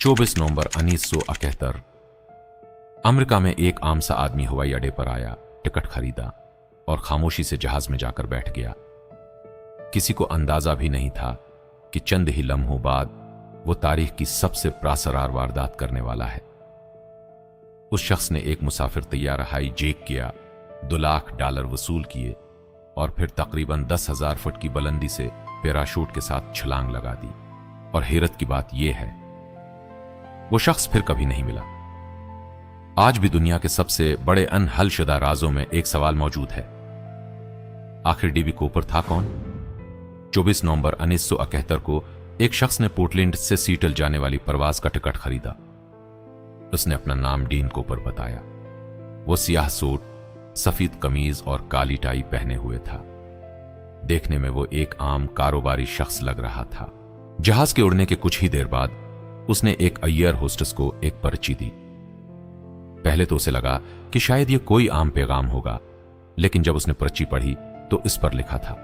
24 नवंबर 1971 America में एक आम सा आदमी हवाई अड्डे पर आया, टिकट खरीदा और खामोशी से जहाज में जाकर बैठ गया। किसी को अंदाजा भी नहीं था कि चंद ही लम्हों बाद वो तारीख की सबसे प्रासरार वारदात करने वाला है। उस शख्स ने एक मुसाफिर तैयार हाईजैक किया, $2 लाख वसूल किए और फिर तकरीबन 10,000 फुट की बुलंदी से पैराशूट के साथ छलांग लगा दी। और हैरत की बात यह है, वो शख्स फिर कभी नहीं मिला। आज भी दुनिया के सबसे बड़े अनहलशुदा राजों में एक सवाल मौजूद है, आखिर डीबी कूपर था कौन? 24 नवंबर 1971 को एक शख्स ने पोर्टलैंड से सीटल जाने वाली परवाज का टिकट खरीदा। उसने अपना नाम डीन कूपर बताया। वो सियाह सूट, सफेद कमीज और काली टाई पहने हुए था। देखने में वो एक आम कारोबारी शख्स लग रहा था। जहाज के उड़ने के कुछ ही देर बाद उसने एक एयर होस्टेस को एक पर्ची दी। पहले तो उसे लगा कि शायद ये कोई आम पैगाम होगा, लेकिन जब उसने पर्ची पढ़ी तो इस पर लिखा था,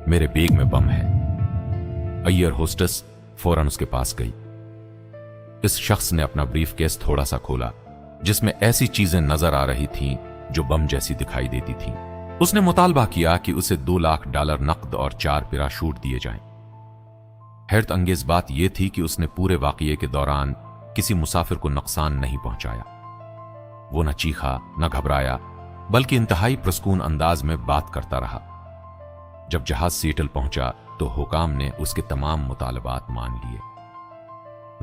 मेरे बैग में बम है। एयर होस्टेस फौरन उसके पास गई। इस शख्स ने अपना ब्रीफ केस थोड़ा सा खोला, जिसमें ऐसी चीजें नजर आ रही थीं जो बम जैसी दिखाई देती थीं। उसने मुतालबा किया कि उसे $2 लाख नकद और 4 पैराशूट दिए जाएं। हैरत अंगेज बात यह थी कि उसने पूरे वाकये के दौरान किसी मुसाफिर को नुकसान नहीं पहुंचाया। वो न चीखा न घबराया, बल्कि इंतहाई प्रसकून अंदाज में बात करता रहा। जब जहाज सीटल पहुंचा तो हुकाम ने उसके तमाम मुतालबात मान लिए।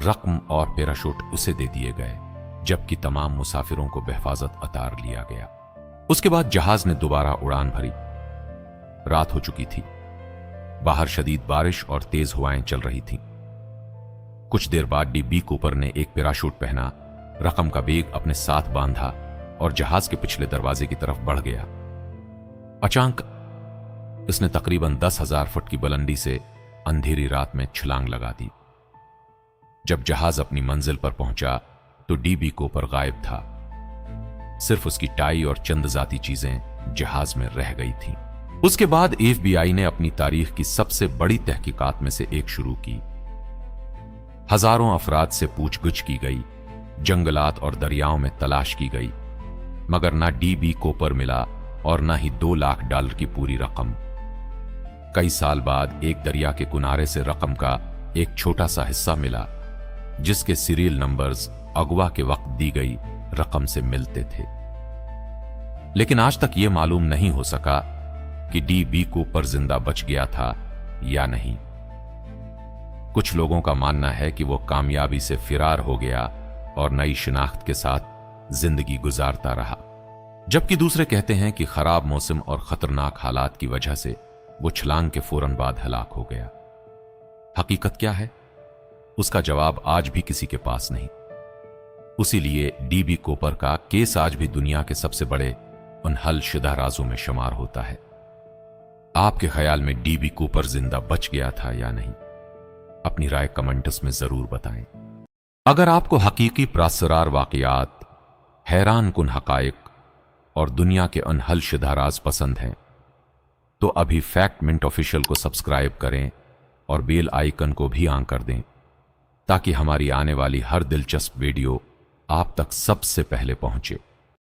रकम और पैराशूट उसे दे दिए गए, जबकि तमाम मुसाफिरों को बेहिफाजत उतार लिया गया। उसके बाद जहाज ने दोबारा उड़ान भरी। रात हो चुकी थी, बाहर शदीद बारिश और तेज हवाएं चल रही थीं। कुछ देर बाद डीबी कूपर ने एक पैराशूट पहना, रकम का बैग अपने साथ बांधा और जहाज के पिछले दरवाजे की तरफ बढ़ गया। अचानक इसने तकरीबन 10,000 फुट की बुलंदी से अंधेरी रात में छलांग लगा दी। जब जहाज अपनी मंजिल पर पहुंचा तो डीबी कूपर गायब था। सिर्फ उसकी टाई और चंद जाती चीजें जहाज में रह गई थीं। उसके बाद FBI ने अपनी तारीख की सबसे बड़ी तहकीकात में से एक शुरू की। हजारों अफराद से पूछगछ की गई, जंगलात और दरियाओं में तलाश की गई, मगर ना डीबी कूपर मिला और ना ही $2 लाख की पूरी रकम। कई साल बाद एक दरिया के किनारे से रकम का एक छोटा सा हिस्सा मिला, जिसके सीरियल नंबर्स अगवा के वक्त दी गई रकम से मिलते थे। लेकिन आज तक यह मालूम नहीं हो सका कि डीबी कूपर जिंदा बच गया था या नहीं। कुछ लोगों का मानना है कि वो कामयाबी से फिरार हो गया और नई शिनाख्त के साथ जिंदगी गुजारता रहा, जबकि दूसरे कहते हैं कि खराब मौसम और खतरनाक हालात की वजह से वो छलांग के फौरन बाद हलाक हो गया। हकीकत क्या है, उसका जवाब आज भी किसी के पास नहीं। उसीलिए डीबी कूपर का केस आज भी दुनिया के सबसे बड़े अनहलशुदा राजों में शुमार होता है। आपके ख्याल में डीबी कूपर जिंदा बच गया था या नहीं? अपनी राय कमेंट्स में जरूर बताएं। अगर आपको हकीकी प्रासरार वाकयात, हैरान कुन हकायक और दुनिया के अनहलशुदा राज पसंद हैं, तो अभी फैक्ट मिंट ऑफिशियल को सब्सक्राइब करें और बेल आइकन को भी ऑन कर दें, ताकि हमारी आने वाली हर दिलचस्प वीडियो आप तक सबसे पहले पहुंचे।